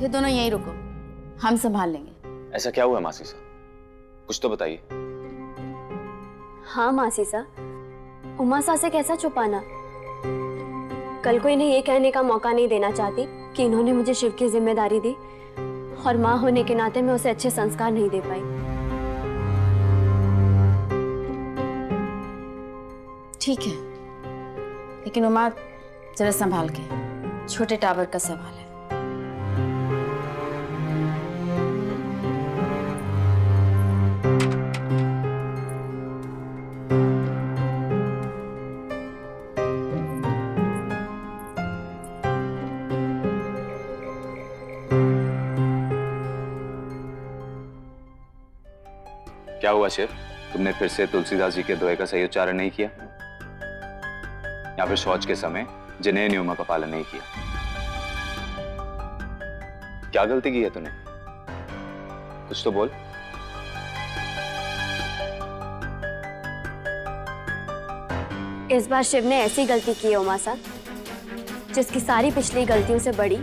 फिर दोनों यहीं रुको, हम संभाल लेंगे। ऐसा क्या हुआ मासी सा, कुछ तो बताइए। हाँ मासी सा, उमा सा से कैसा छुपाना। कल को इन्हें ये कहने का मौका नहीं देना चाहती कि इन्होंने मुझे शिव की जिम्मेदारी दी और माँ होने के नाते मैं उसे अच्छे संस्कार नहीं दे पाई। ठीक है, लेकिन उमा जरा संभाल के, छोटे टावर का सवाल है। क्या हुआ शिव, तुमने फिर से तुलसीदास जी के दोहे का सही उच्चारण नहीं किया, या फिर शौच के समय जनेय नियमों का पालन नहीं किया? क्या गलती की है तूने, कुछ तो बोल। इस बार शिव ने ऐसी गलती की है उमा सा, जिसकी सारी पिछली गलतियों से बड़ी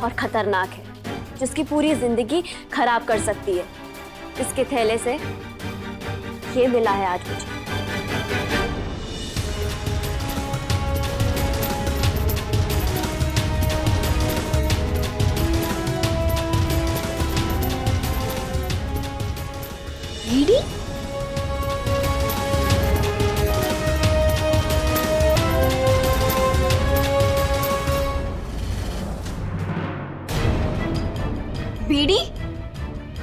और खतरनाक है, जिसकी पूरी जिंदगी खराब कर सकती है। इसके थैले से ये मिला है आज मुझे। बीड़ी? बीड़ी?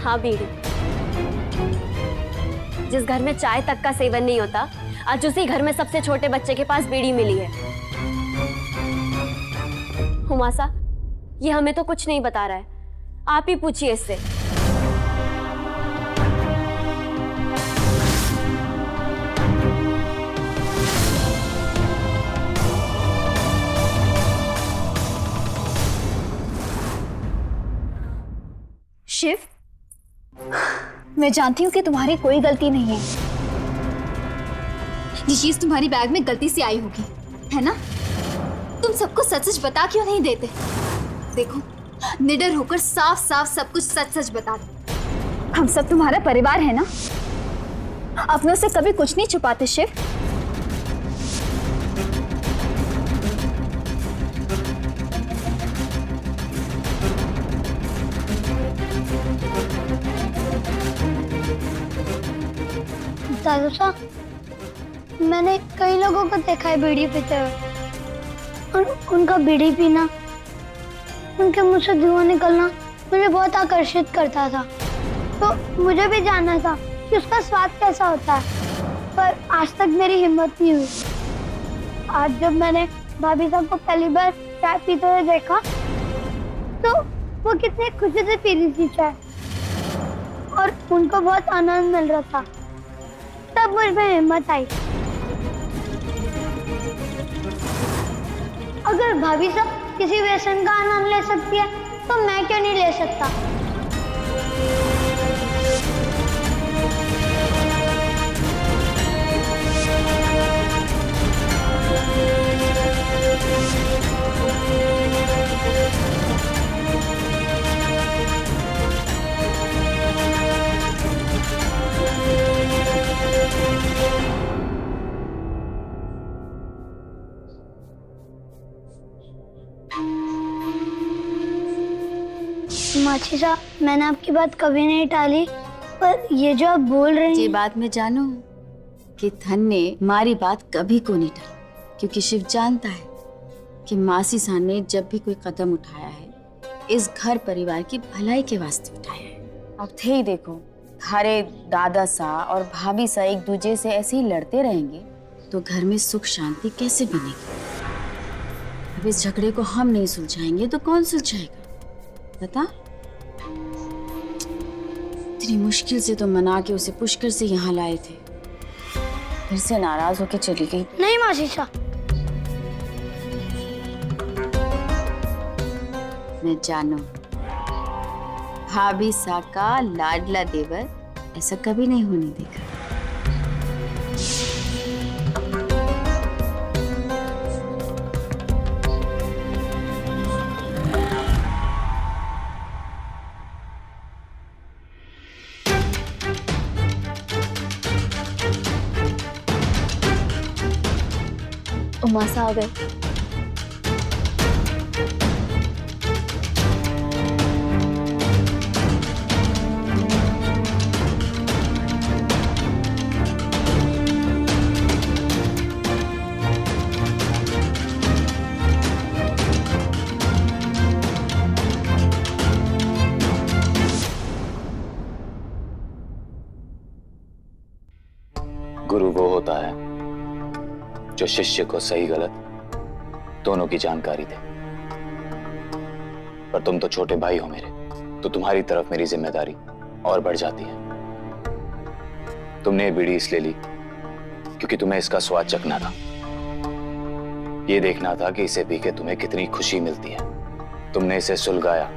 हाँ बीड़ी। जिस घर में चाय तक का सेवन नहीं होता, आज उसी घर में सबसे छोटे बच्चे के पास बीड़ी मिली है। हुमासा, ये हमें तो कुछ नहीं बता रहा है, आप ही पूछिए इससे। शिव, मैं जानती हूँ कि तुम्हारी कोई गलती नहीं है। ये चीज तुम्हारी बैग में गलती से आई होगी, है ना? तुम सबको सच सच बता क्यों नहीं देते? देखो, निडर होकर साफ साफ सब कुछ सच सच बता दो। हम सब तुम्हारा परिवार है ना, अपनों से कभी कुछ नहीं छुपाते शिव। दादू साहब, मैंने कई लोगों को देखा है बीड़ी पीते हुए, और उनका बीड़ी पीना, उनके मुंह से धुआं निकलना मुझे बहुत आकर्षित करता था। तो मुझे भी जानना था कि उसका स्वाद कैसा होता है, पर आज तक मेरी हिम्मत नहीं हुई। आज जब मैंने भाभी साहब को पहली बार चाय पीते हुए देखा, तो वो कितने खुशी से पी रही थी चाय, और उनको बहुत आनंद मिल रहा था। तब मुझ में हिम्मत आई। अगर भाभी साहब किसी व्यसन का आनंद ले सकती है, तो मैं क्यों नहीं ले सकता? माची साहब, मैंने आपकी बात कभी नहीं टाली, पर ये जो आप बोल रहे हैं, ये बात मैं जानू कि धन ने हमारी बात कभी को नहीं टाली, क्योंकि शिव जानता है कि मासी सा ने जब भी कोई कदम उठाया है, इस घर परिवार की भलाई के वास्ते उठाया है। अब थे ही देखो, थारे दादा सा और भाभी सा एक दूसरे से ऐसे ही लड़ते रहेंगे तो घर में सुख शांति कैसे बनेगी? अब इस झगड़े को हम नहीं सुलझाएंगे तो कौन सुलझाएगा बता? इतनी मुश्किल से तो मना के उसे पुष्कर से यहाँ लाए थे, फिर से नाराज होके चली गई। नहीं मासी साहब, मैं जानू, भाभी सा का लाडला देवर ऐसा कभी नहीं होने देगा। उमासा आ गए। गुरु वो होता है जो शिष्य को सही गलत दोनों की जानकारी दे। पर तुम तो छोटे भाई हो मेरे, तो तुम्हारी तरफ मेरी जिम्मेदारी और बढ़ जाती है। तुमने ये बीड़ी इसलिए ली क्योंकि तुम्हें इसका स्वाद चखना था, ये देखना था कि इसे पी के तुम्हें कितनी खुशी मिलती है। तुमने इसे सुलगाया,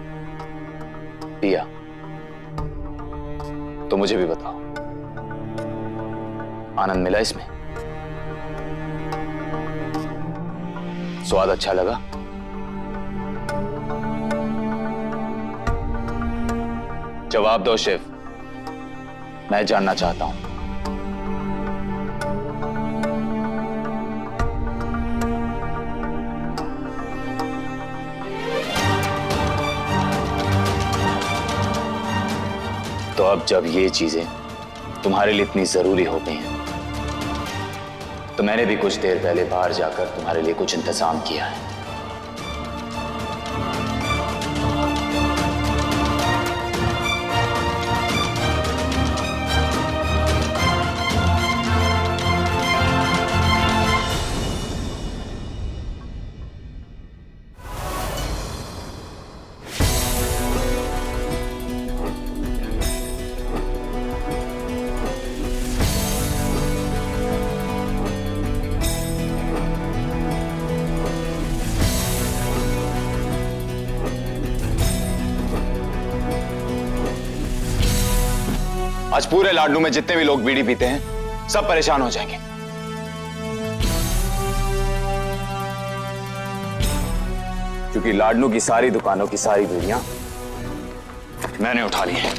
पिया, तो मुझे भी बताओ, आनंद मिला इसमें? स्वाद अच्छा लगा? जवाब दो शिव, मैं जानना चाहता हूं। तो अब जब ये चीजें तुम्हारे लिए इतनी जरूरी हो गई हैं, तो मैंने भी कुछ देर पहले बाहर जाकर तुम्हारे लिए कुछ इंतजाम किया है। आज पूरे लाडनू में जितने भी लोग बीड़ी पीते हैं सब परेशान हो जाएंगे, क्योंकि लाडनू की सारी दुकानों की सारी बीड़ियां मैंने उठा ली हैं।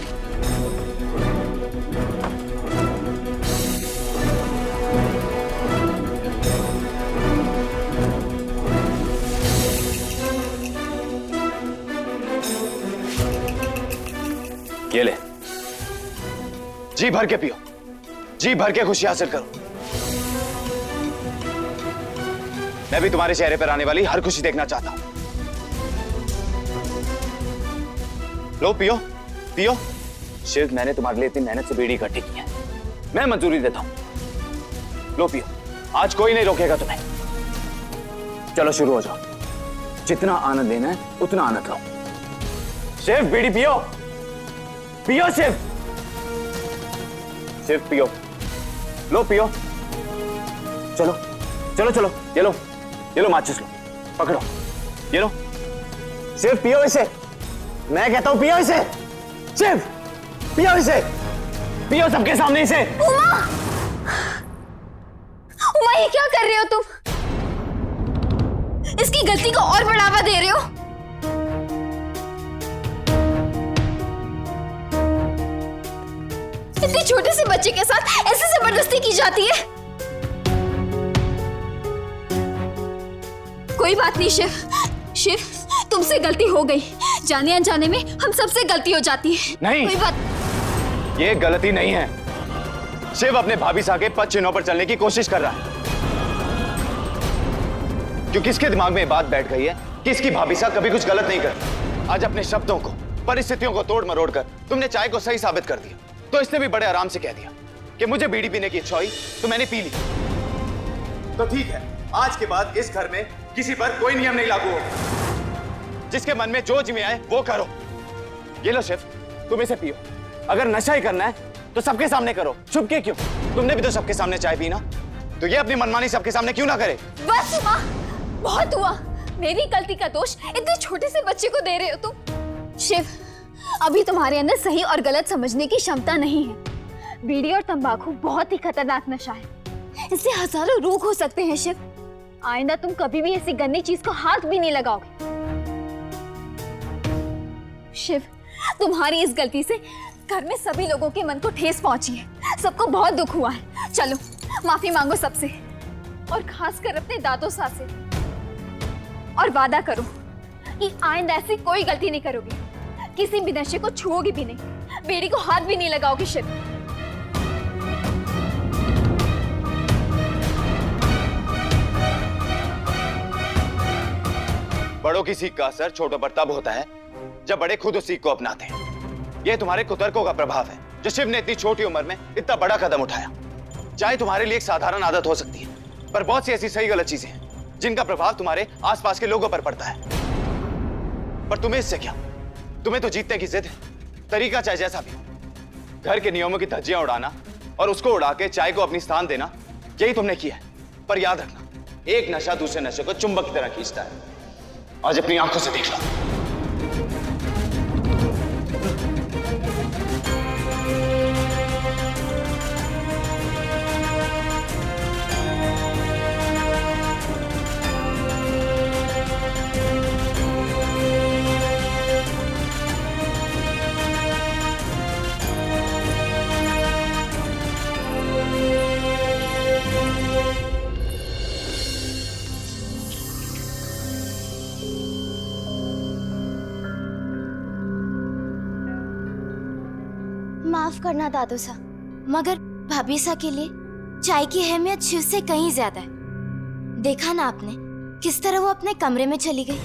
ये ले, जी भर के पियो, जी भर के खुशी हासिल करो। मैं भी तुम्हारे चेहरे पर आने वाली हर खुशी देखना चाहता हूं। लो पियो, पियो। शिव, मैंने तुम्हारे लिए इतनी मेहनत से बीड़ी इकट्ठी की है, मैं मंजूरी देता हूं। लो पियो, आज कोई नहीं रोकेगा तुम्हें। चलो शुरू हो जाओ, जितना आनंद लेना है उतना आनंद लो। शिव, बीड़ी पियो, पियो शिव। शिव पियो, लो पियो। चलो चलो चलो, ये लो माचिस लो, पकड़ो, ये लो। शिव पियो इसे, मैं कहता हूं पियो इसे। शिव पियो इसे, पियो सबके सामने इसे। उमा! उमा, ये क्या कर रहे हो तुम? इसकी गलती को और बढ़ावा दे रहे हो। इतने छोटे से बच्चे के साथ ऐसे जबरदस्ती की जाती है। कोई बात नहीं शिव, शिव तुमसे गलती हो गई, जाने अनजाने में हम सबसे गलती हो जाती है। नहीं, कोई बात, ये गलती नहीं है। शिव अपने भाभी सा के पद चिन्हों पर चलने की कोशिश कर रहा है, क्योंकि इसके दिमाग में ये बात बैठ गई है कि इसकी भाभी सा कभी कुछ गलत नहीं करती। आज अपने शब्दों को, परिस्थितियों को तोड़ मरोड़ कर तुमने चाय को सही साबित कर दिया, तो इसने भी बड़े आराम से कह दिया कि मुझे बीड़ी पीने की इच्छा हुई तो मैंने पी ली। तो ठीक है, आज के बाद इस घर में किसी पर कोई नियम नहीं लागू होगा। जिसके मन में जो जिम्मे आए वो करो। ये लो शिव, तुम इसे पियो। अगर नशा ही करना है तो सबके सामने करो, छुप के क्यों? तुमने भी तो सबके सामने चाय पी ना, तो ये अपनी मनमानी सबके सामने क्यों ना करे? बस उमा, बहुत हुआ। मेरी गलती का दोष इतने छोटे से बच्चे को दे रहे हो तुम। शिव, अभी तुम्हारे अंदर सही और गलत समझने की क्षमता नहीं है। बीड़ी और तंबाकू बहुत ही खतरनाक नशा है, इससे हजारों रोग हो सकते हैं। शिव, आइंदा तुम कभी भी ऐसी गंदी चीज को हाथ भी नहीं लगाओगे। शिव, तुम्हारी इस गलती से घर में सभी लोगों के मन को ठेस पहुंची है, सबको बहुत दुख हुआ है। चलो माफी मांगो सबसे। और खासकर अपने दादो सा से। और वादा करो कि आइंदा ऐसी कोई गलती नहीं करोगे, किसी भी नशे को छुओगी भी नहीं, बेड़ी को हाथ भी नहीं लगाओगी शिव। बड़ों की सीख का असर छोटों पर तब होता है जब बड़े खुद उस सीख को अपनाते हैं। यह तुम्हारे कुतर्कों का प्रभाव है जो शिव ने इतनी छोटी उम्र में इतना बड़ा कदम उठाया। चाहे तुम्हारे लिए एक साधारण आदत हो सकती है, पर बहुत सी ऐसी सही गलत चीजें हैं जिनका प्रभाव तुम्हारे आसपास के लोगों पर पड़ता है। पर तुम्हें इससे क्या? तुम्हें तो जीतने की जिद है, तरीका चाहे जैसा भी हो। घर के नियमों की धज्जियां उड़ाना और उसको उड़ा के चाय को अपनी स्थान देना, यही तुमने किया है। पर याद रखना, एक नशा दूसरे नशे को चुंबक की तरह खींचता है। आज अपनी आंखों से देख लो। माफ करना दादू सा, मगर भाभी सा के लिए चाय की अहमियत शिव से कहीं ज्यादा है। देखा ना आपने किस तरह वो अपने कमरे में चली गई।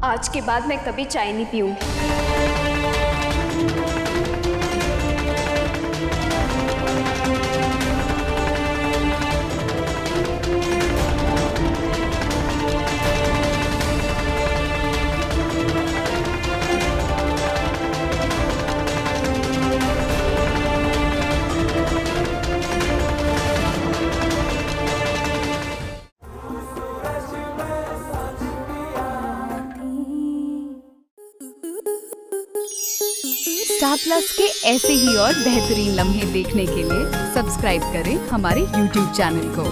आज के बाद मैं कभी चाय नहीं पीऊंगी। स्टार प्लस के ऐसे ही और बेहतरीन लम्हे देखने के लिए सब्सक्राइब करें हमारे YouTube चैनल को।